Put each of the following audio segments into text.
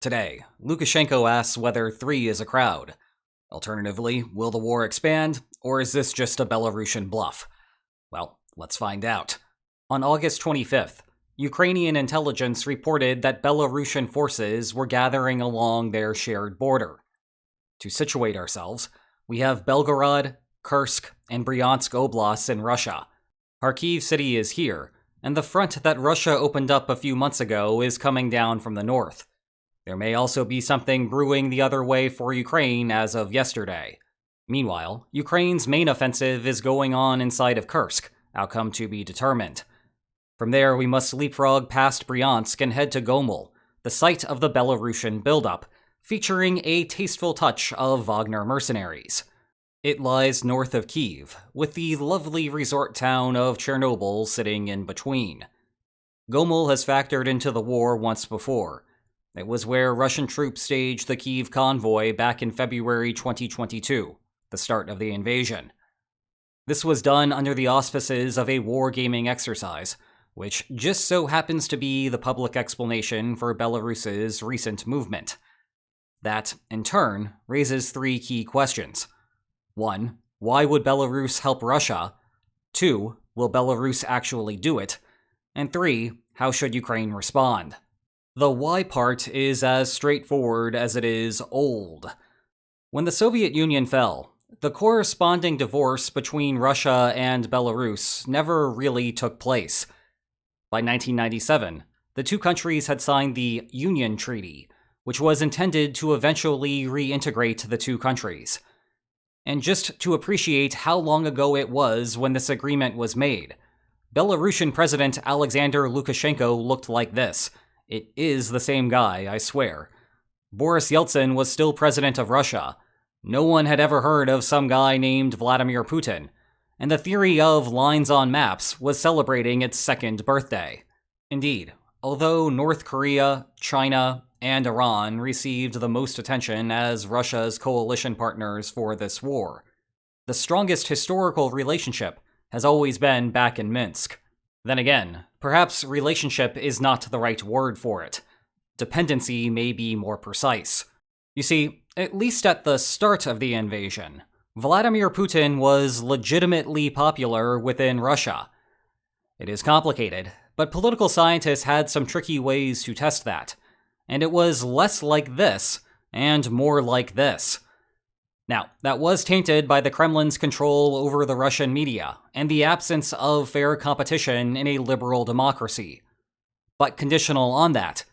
Today, Lukashenko asks whether 3 is a crowd. Alternatively, will the war expand, or is this just a Belarusian bluff? Well, let's find out. On August 25th, Ukrainian intelligence reported that Belarusian forces were gathering along their shared border. To situate ourselves, we have Belgorod, Kursk, and Bryansk oblasts in Russia. Kharkiv city is here, and the front that Russia opened up a few months ago is coming down from the north. There may also be something brewing the other way for Ukraine as of yesterday. Meanwhile, Ukraine's main offensive is going on inside of Kursk, outcome to be determined. From there, we must leapfrog past Bryansk and head to Gomel, the site of the Belarusian buildup, featuring a tasteful touch of Wagner mercenaries. It lies north of Kyiv, with the lovely resort town of Chernobyl sitting in between. Gomel has factored into the war once before. It was where Russian troops staged the Kyiv convoy back in February 2022, the start of the invasion. This was done under the auspices of a wargaming exercise, which just so happens to be the public explanation for Belarus's recent movement. That, in turn, raises 3 key questions. 1. Why would Belarus help Russia? 2. Will Belarus actually do it? And 3. How should Ukraine respond? The why part is as straightforward as it is old. When the Soviet Union fell, the corresponding divorce between Russia and Belarus never really took place. By 1997, the two countries had signed the Union Treaty, which was intended to eventually reintegrate the two countries. And just to appreciate how long ago it was when this agreement was made, Belarusian President Alexander Lukashenko looked like this. It is the same guy, I swear. Boris Yeltsin was still president of Russia. No one had ever heard of some guy named Vladimir Putin, and the theory of lines on maps was celebrating its 2nd birthday. Indeed, although North Korea, China, and Iran received the most attention as Russia's coalition partners for this war, the strongest historical relationship has always been back in Minsk. Then again, perhaps relationship is not the right word for it. Dependency may be more precise. You see, at least at the start of the invasion, Vladimir Putin was legitimately popular within Russia. It is complicated, but political scientists had some tricky ways to test that, and it was less like this and more like this. Now, that was tainted by the Kremlin's control over the Russian media and the absence of fair competition in a liberal democracy. But conditional on that,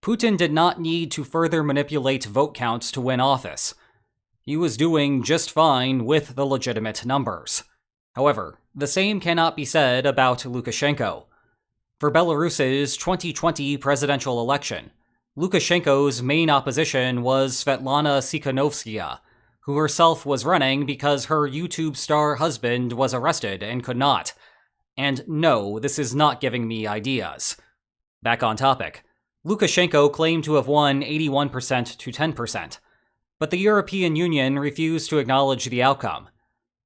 Putin did not need to further manipulate vote counts to win office. He was doing just fine with the legitimate numbers. However, the same cannot be said about Lukashenko. For Belarus's 2020 presidential election, Lukashenko's main opposition was Svetlana Tikhanovskaya, who herself was running because her YouTube star husband was arrested and could not. And no, this is not giving me ideas. Back on topic, Lukashenko claimed to have won 81% to 10%, but the European Union refused to acknowledge the outcome.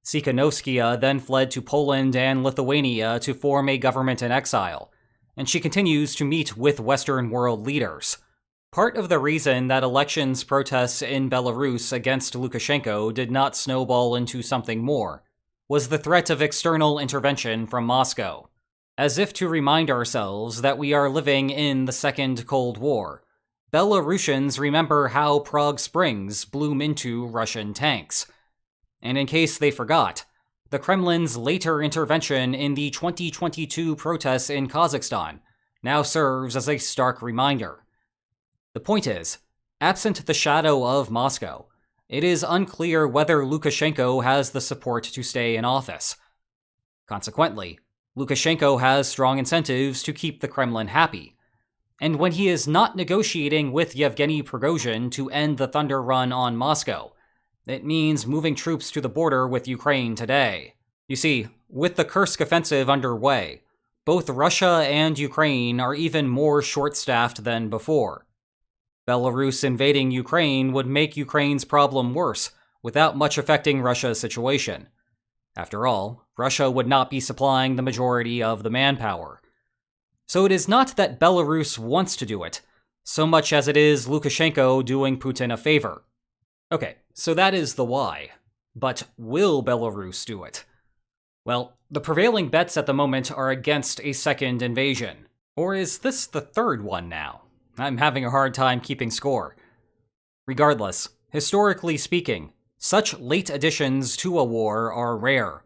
Tikhanovskaya then fled to Poland and Lithuania to form a government in exile, and she continues to meet with Western world leaders. Part of the reason that elections protests in Belarus against Lukashenko did not snowball into something more was the threat of external intervention from Moscow. As if to remind ourselves that we are living in the Second Cold War, Belarusians remember how Prague Springs blew into Russian tanks. And in case they forgot, the Kremlin's later intervention in the 2022 protests in Kazakhstan now serves as a stark reminder. The point is, absent the shadow of Moscow, it is unclear whether Lukashenko has the support to stay in office. Consequently, Lukashenko has strong incentives to keep the Kremlin happy. And when he is not negotiating with Yevgeny Prigozhin to end the thunder run on Moscow, it means moving troops to the border with Ukraine today. You see, with the Kursk offensive underway, both Russia and Ukraine are even more short-staffed than before. Belarus invading Ukraine would make Ukraine's problem worse, without much affecting Russia's situation. After all, Russia would not be supplying the majority of the manpower. So it is not that Belarus wants to do it, so much as it is Lukashenko doing Putin a favor. Okay, so that is the why. But will Belarus do it? Well, the prevailing bets at the moment are against a second invasion. Or is this the third one now? I'm having a hard time keeping score. Regardless, historically speaking, such late additions to a war are rare.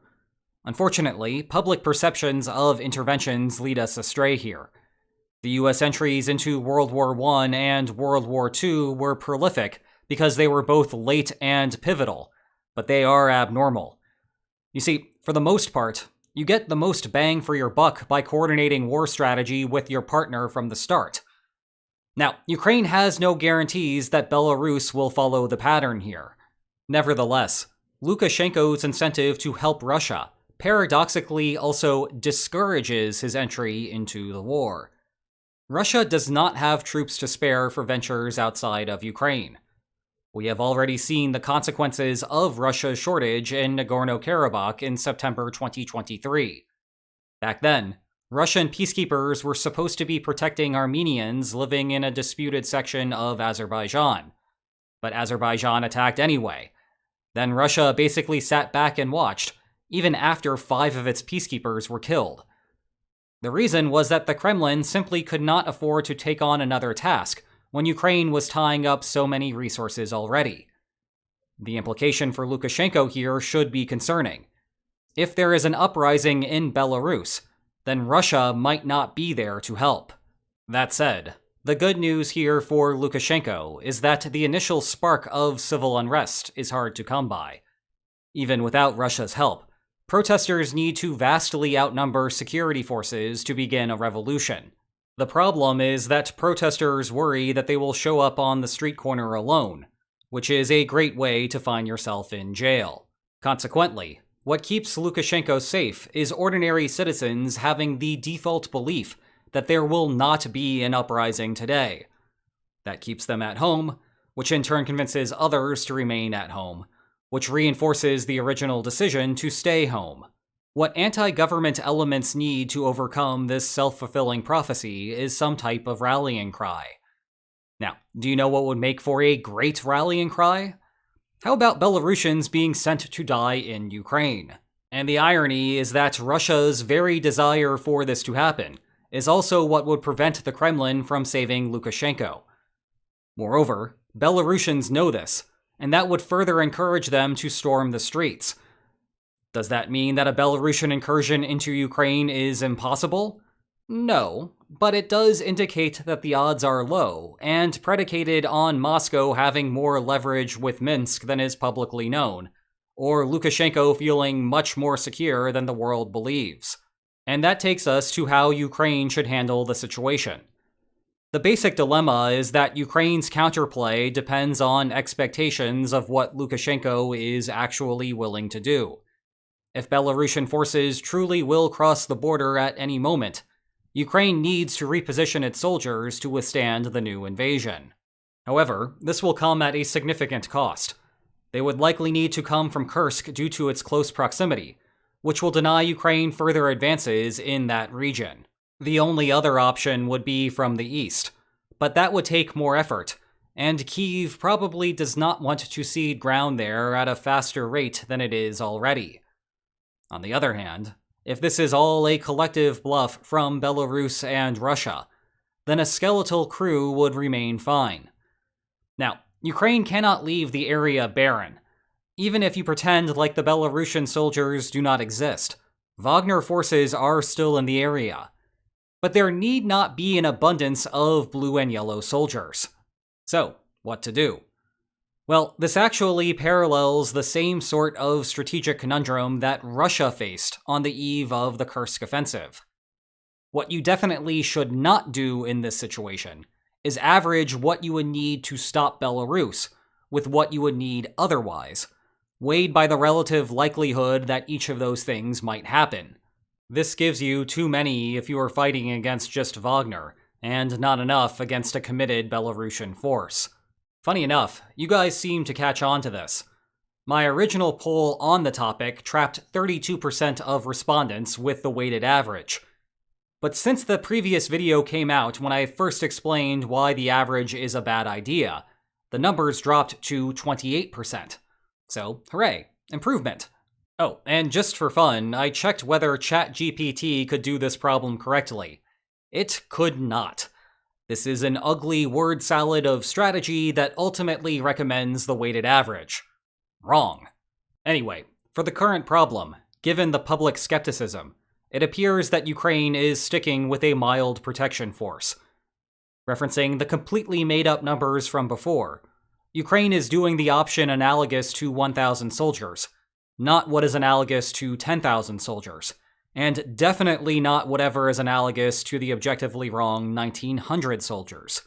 Unfortunately, public perceptions of interventions lead us astray here. The US entries into World War I and World War II were prolific because they were both late and pivotal, but they are abnormal. You see, for the most part, you get the most bang for your buck by coordinating war strategy with your partner from the start. Now, Ukraine has no guarantees that Belarus will follow the pattern here. Nevertheless, Lukashenko's incentive to help Russia paradoxically also discourages his entry into the war. Russia does not have troops to spare for ventures outside of Ukraine. We have already seen the consequences of Russia's shortage in Nagorno-Karabakh in September 2023. Back then, Russian peacekeepers were supposed to be protecting Armenians living in a disputed section of Azerbaijan. But Azerbaijan attacked anyway. Then Russia basically sat back and watched, even after 5 of its peacekeepers were killed. The reason was that the Kremlin simply could not afford to take on another task when Ukraine was tying up so many resources already. The implication for Lukashenko here should be concerning. If there is an uprising in Belarus, then Russia might not be there to help. That said, the good news here for Lukashenko is that the initial spark of civil unrest is hard to come by. Even without Russia's help, protesters need to vastly outnumber security forces to begin a revolution. The problem is that protesters worry that they will show up on the street corner alone, which is a great way to find yourself in jail. Consequently, what keeps Lukashenko safe is ordinary citizens having the default belief that there will not be an uprising today. That keeps them at home, which in turn convinces others to remain at home, which reinforces the original decision to stay home. What anti-government elements need to overcome this self-fulfilling prophecy is some type of rallying cry. Now, do you know what would make for a great rallying cry? How about Belarusians being sent to die in Ukraine? And the irony is that Russia's very desire for this to happen is also what would prevent the Kremlin from saving Lukashenko. Moreover, Belarusians know this, and that would further encourage them to storm the streets. Does that mean that a Belarusian incursion into Ukraine is impossible? No, but it does indicate that the odds are low, and predicated on Moscow having more leverage with Minsk than is publicly known, or Lukashenko feeling much more secure than the world believes. And that takes us to how Ukraine should handle the situation. The basic dilemma is that Ukraine's counterplay depends on expectations of what Lukashenko is actually willing to do. If Belarusian forces truly will cross the border at any moment, Ukraine needs to reposition its soldiers to withstand the new invasion. However, this will come at a significant cost. They would likely need to come from Kursk due to its close proximity, which will deny Ukraine further advances in that region. The only other option would be from the east, but that would take more effort, and Kyiv probably does not want to cede ground there at a faster rate than it is already. On the other hand, if this is all a collective bluff from Belarus and Russia, then a skeletal crew would remain fine. Now, Ukraine cannot leave the area barren. Even if you pretend like the Belarusian soldiers do not exist, Wagner forces are still in the area. But there need not be an abundance of blue and yellow soldiers. So, what to do? Well, this actually parallels the same sort of strategic conundrum that Russia faced on the eve of the Kursk offensive. What you definitely should not do in this situation is average what you would need to stop Belarus with what you would need otherwise, weighed by the relative likelihood that each of those things might happen. This gives you too many if you are fighting against just Wagner, and not enough against a committed Belarusian force. Funny enough, you guys seem to catch on to this. My original poll on the topic trapped 32% of respondents with the weighted average. But since the previous video came out when I first explained why the average is a bad idea, the numbers dropped to 28%. So, hooray, improvement. Oh, and just for fun, I checked whether ChatGPT could do this problem correctly. It could not. This is an ugly word salad of strategy that ultimately recommends the weighted average. Wrong. Anyway, for the current problem, given the public skepticism, it appears that Ukraine is sticking with a mild protection force. Referencing the completely made-up numbers from before, Ukraine is doing the option analogous to 1,000 soldiers, not what is analogous to 10,000 soldiers, and definitely not whatever is analogous to the objectively wrong 1,900 soldiers.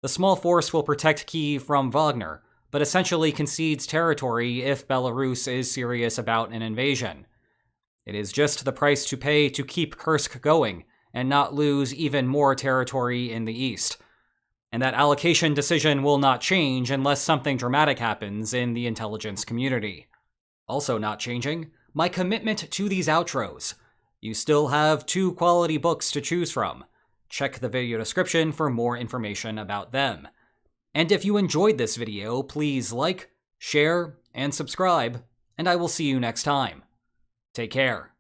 The small force will protect Kyiv from Wagner, but essentially concedes territory if Belarus is serious about an invasion. It is just the price to pay to keep Kursk going and not lose even more territory in the east. And that allocation decision will not change unless something dramatic happens in the intelligence community. Also not changing, my commitment to these outros. You still have 2 quality books to choose from. Check the video description for more information about them. And if you enjoyed this video, please like, share, and subscribe, and I will see you next time. Take care.